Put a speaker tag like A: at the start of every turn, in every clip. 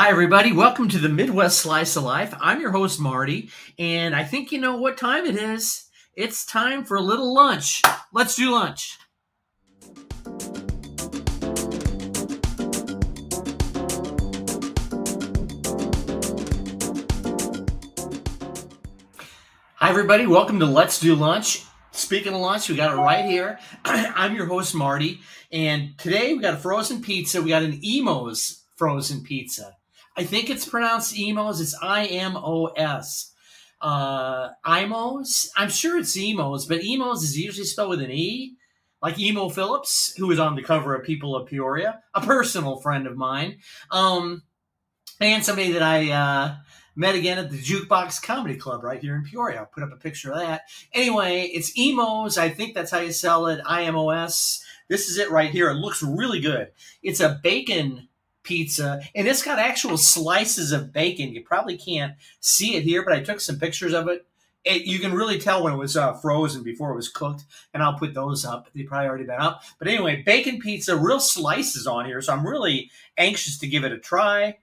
A: Hi, everybody. Welcome to the Midwest Slice of Life. I'm your host, Marty, and I think you know what time it is. It's time for a little lunch. Let's do lunch. Hi, everybody. Welcome to Let's Do Lunch. Speaking of lunch, we got it right here. I'm your host, Marty, and today we got a frozen pizza. We got an Emo's frozen pizza. I think it's pronounced Emo's. It's I-M-O-S. Imo's? I'm sure it's Emo's, but Emo's is usually spelled with an E, like Emo Phillips, who was on the cover of People of Peoria, a personal friend of mine, and somebody that I met again at the Jukebox Comedy Club right here in Peoria. I'll put up a picture of that. Anyway, it's Emo's. I think that's how you sell it, I-M-O-S. This is it right here. It looks really good. It's a bacon pizza, and it's got actual slices of bacon. You probably can't see it here, but I took some pictures of it. You can really tell when it was frozen before it was cooked, and I'll put those up. They've probably already been up. But anyway, bacon pizza, real slices on here, so I'm really anxious to give it a try.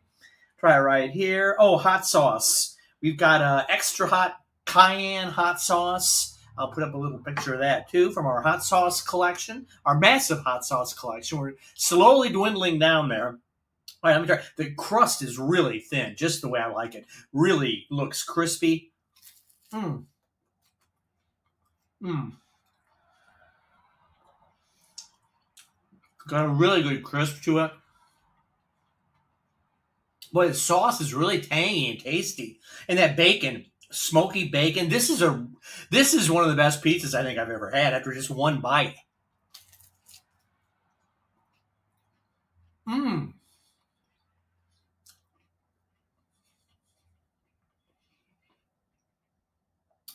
A: Try right here. Oh, hot sauce. We've got extra hot cayenne hot sauce. I'll put up a little picture of that, too, from our hot sauce collection, our massive hot sauce collection. We're slowly dwindling down there. All right, let me try. The crust is really thin, just the way I like it. Really looks crispy. Got a really good crisp to it. Boy, the sauce is really tangy and tasty. And that bacon, smoky bacon. This is one of the best pizzas I think I've ever had after just one bite.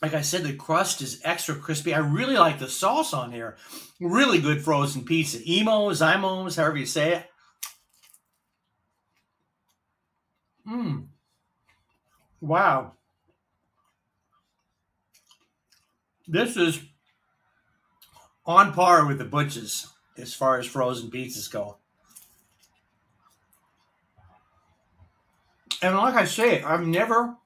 A: Like I said, the crust is extra crispy. I really like the sauce on here. Really good frozen pizza. Emo's, Imos, however you say it. Wow. This is on par with the Butch's as far as frozen pizzas go. And like I say, I've never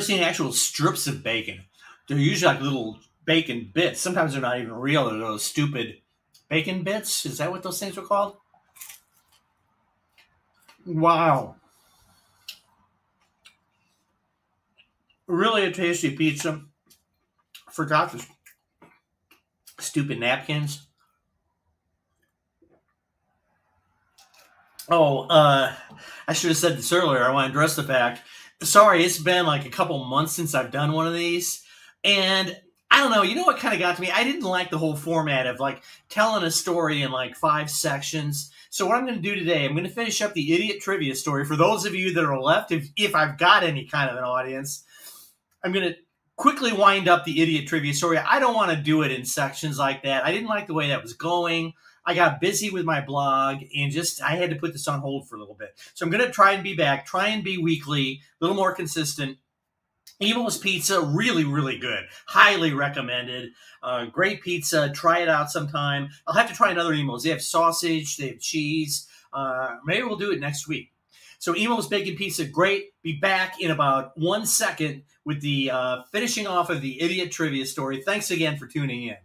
A: seen actual strips of bacon. They're usually like little bacon bits. Sometimes they're not even real. They're those stupid bacon bits. Is that what those things are called? Wow. Really a tasty pizza. Forgot the stupid napkins. Oh, I should have said this earlier. I want to address the fact. Sorry, it's been like a couple months since I've done one of these. And I don't know, you know what kind of got to me? I didn't like the whole format of like telling a story in like 5 sections. So what I'm going to do today, I'm going to finish up the idiot trivia story. For those of you that are left, if I've got any kind of an audience, I'm going to quickly wind up the idiot trivia story. I don't want to do it in sections like that. I didn't like the way that was going. I got busy with my blog and I had to put this on hold for a little bit. So I'm going to try and be back, try and be weekly, a little more consistent. Emo's Pizza, really, really good. Highly recommended. Great pizza. Try it out sometime. I'll have to try another Emo's. They have sausage. They have cheese. Maybe we'll do it next week. So Emo's Bacon Pizza, great. Be back in about 1 second with the finishing off of the idiot trivia story. Thanks again for tuning in.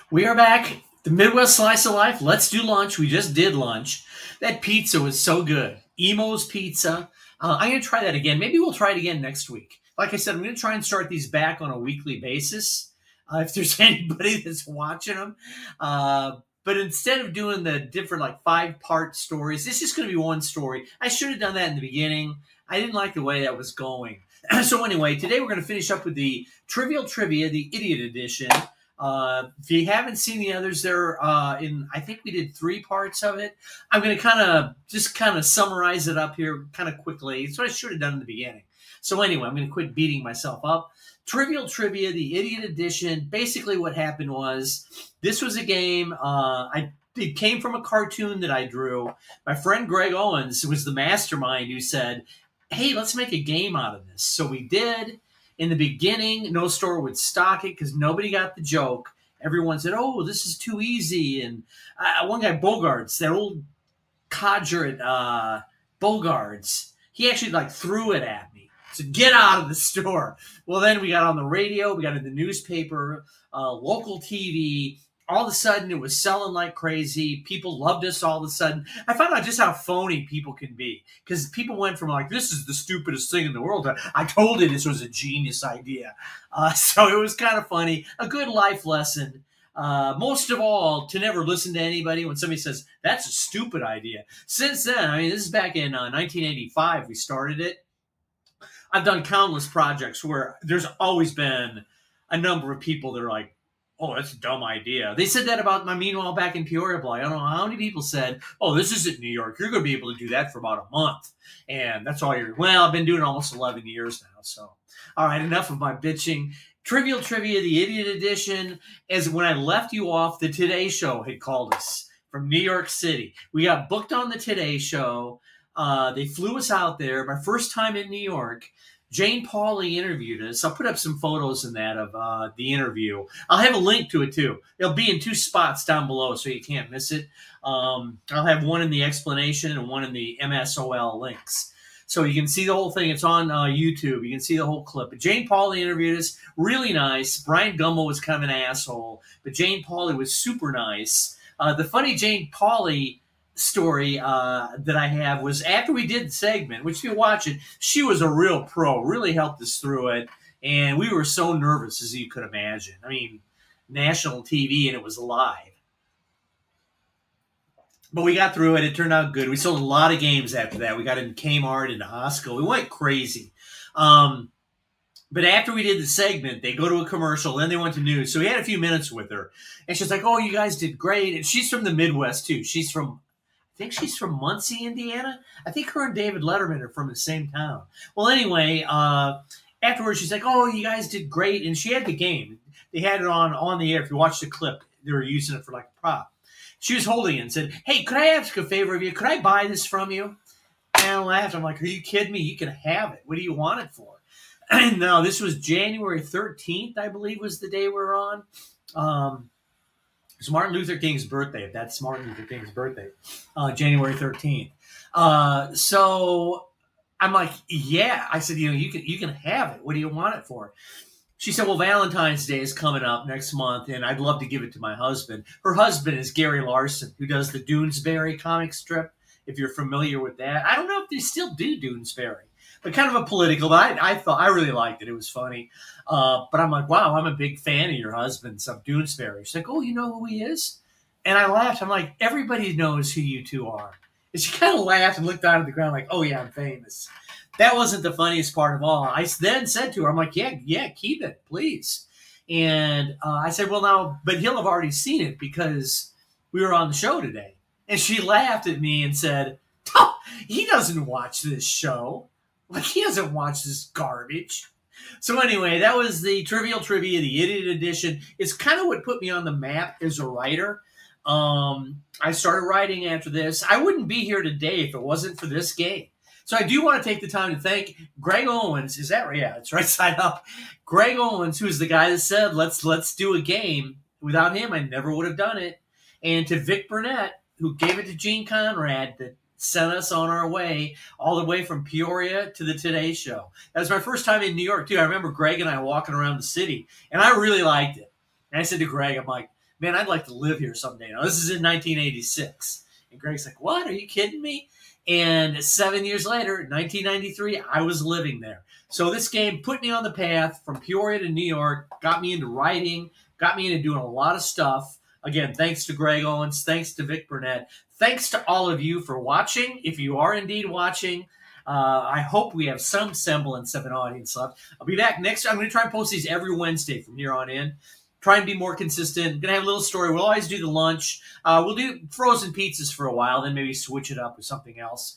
A: We are back. The Midwest Slice of Life. Let's do lunch. We just did lunch. That pizza was so good. Emo's Pizza. I'm going to try that again. Maybe we'll try it again next week. Like I said, I'm going to try and start these back on a weekly basis. If there's anybody that's watching them. But instead of doing the different like 5-part stories, it's just going to be one story. I should have done that in the beginning. I didn't like the way that was going. So anyway, today we're going to finish up with the Trivial Trivia, the Idiot Edition. If you haven't seen the others, I think we did 3 parts of it. I'm going to kind of summarize it up here kind of quickly. It's what I should have done in the beginning. So anyway, I'm going to quit beating myself up. Trivial Trivia, the Idiot Edition. Basically what happened was, this was a game, it came from a cartoon that I drew. My friend Greg Owens was the mastermind who said, hey, let's make a game out of this. So we did. In the beginning, no store would stock it because nobody got the joke. everyone said, "Oh, this is too easy." And one guy, Bogarts, that old codger at Bogarts, he actually like threw it at me. Said, "Get out of the store." Well, then we got on the radio, we got in the newspaper, local TV. All of a sudden, it was selling like crazy. People loved us all of a sudden. I found out just how phony people can be, because people went from like, "This is the stupidest thing in the world," to, "I told you this was a genius idea." So it was kind of funny, a good life lesson. Most of all, to never listen to anybody when somebody says, "That's a stupid idea." Since then, I mean, this is back in 1985, we started it. I've done countless projects where there's always been a number of people that are like, "Oh, that's a dumb idea." They said that about my Meanwhile Back in Peoria blog. I don't know how many people said, "Oh, this isn't New York. You're going to be able to do that for about a month." And that's all you're, well, I've been doing almost 11 years now. So, all right, enough of my bitching. Trivial Trivia, the Idiot Edition, as when I left you off, the Today Show had called us from New York City. We got booked on the Today Show. They flew us out there. My first time in New York. Jane Pauley interviewed us. I'll put up some photos in that of the interview. I'll have a link to it, too. It'll be in 2 spots down below, so you can't miss it. I'll have one in the explanation and one in the MSOL links. So you can see the whole thing. It's on YouTube. You can see the whole clip. But Jane Pauley interviewed us. Really nice. Brian Gumbel was kind of an asshole, but Jane Pauley was super nice. The funny Jane Pauley story that I have was after we did the segment, which if you watch it, she was a real pro, really helped us through it. And we were so nervous, as you could imagine. I mean, national TV, and it was live. But we got through it. It turned out good. We sold a lot of games after that. We got in Kmart and Costco. We went crazy. But after we did the segment, they go to a commercial, then they went to news. So we had a few minutes with her. And she's like, "Oh, you guys did great." And she's from the Midwest, too. She's from, I think she's from Muncie, Indiana. I think her and David Letterman are from the same town. Well, anyway, afterwards, she's like, "Oh, you guys did great." And she had the game. They had it on the air. If you watch the clip, they were using it for like a prop. She was holding it and said, "Hey, could I ask a favor of you? Could I buy this from you?" And I laughed. I'm like, "Are you kidding me? You can have it. What do you want it for?" And no, this was January 13th, I believe, was the day we were on. It's Martin Luther King's birthday, if that's Martin Luther King's birthday, January 13th. So I'm like, "Yeah." I said, you can have it. What do you want it for?" She said, "Well, Valentine's Day is coming up next month, and I'd love to give it to my husband." Her husband is Gary Larson, who does the Doonesbury comic strip, if you're familiar with that. I don't know if they still do Doonesbury, but kind of a political, but I really liked it. It was funny. But I'm like, "Wow, I'm a big fan of your husband's of Doonesbury." She's like, "Oh, you know who he is?" And I laughed. I'm like, "Everybody knows who you two are." And she kind of laughed and looked down at the ground like, "Oh, yeah, I'm famous." That wasn't the funniest part of all. I then said to her, I'm like, yeah, keep it, please. And I said, "Well, now, but he'll have already seen it because we were on the show today." And she laughed at me and said, "Oh, he doesn't watch this show. Like, he doesn't watch this garbage." So anyway, that was the Trivial Trivia, the Idiot Edition. It's kind of what put me on the map as a writer. I started writing after this. I wouldn't be here today if it wasn't for this game. So I do want to take the time to thank Greg Owens. Is that right? Yeah, it's right side up. Greg Owens, who's the guy that said, let's do a game. Without him, I never would have done it. And to Vic Burnett, who gave it to Gene Conrad, that sent us on our way, all the way from Peoria to the Today Show. That was my first time in New York, too. I remember Greg and I walking around the city, and I really liked it. And I said to Greg, I'm like, "Man, I'd like to live here someday." Now, this is in 1986. And Greg's like, "What? Are you kidding me?" And 7 years later, in 1993, I was living there. So this game put me on the path from Peoria to New York, got me into writing, got me into doing a lot of stuff. Again, thanks to Greg Owens, thanks to Vic Burnett, thanks to all of you for watching. If you are indeed watching, I hope we have some semblance of an audience left. I'll be back next. I'm going to try and post these every Wednesday from here on in. Try and be more consistent. I'm going to have a little story. We'll always do the lunch. We'll do frozen pizzas for a while, then maybe switch it up with something else.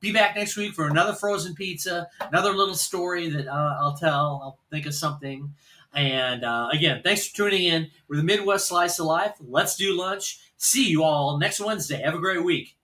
A: Be back next week for another frozen pizza, another little story that I'll tell. I'll think of something. And again, thanks for tuning in. We're the Midwest Slice of Life. Let's do lunch. See you all next Wednesday. Have a great week.